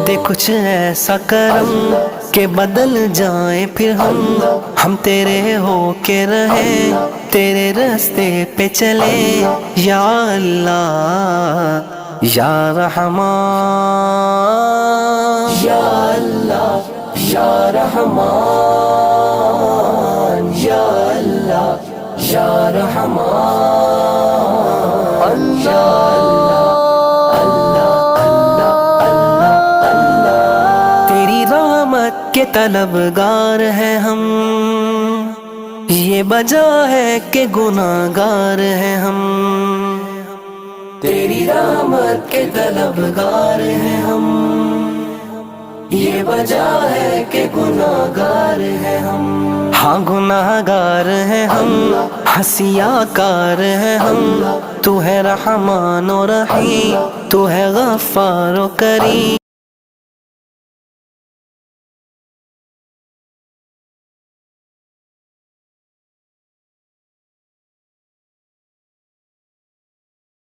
دے کچھ ایسا کرم کہ بدل جائیں پھر ہم تیرے ہو کے رہیں، تیرے راستے پہ چلیں یا اللہ یا رحمان، یا اللہ یا رحمان، یا اللہ یا رحمان، یا تیری رحمت کے طلبگار ہیں ہم، یہ وجہ ہے کہ گناہگار ہیں ہم، تیری رحمت کے طلبگار ہیں ہم، یہ وجہ ہے کہ گناہگار ہیں ہم، ہاں گناہگار ہیں ہم، حسیاء کار ہیں ہم، تو ہے رحمان و رحیم، تو ہے غفار و کریم۔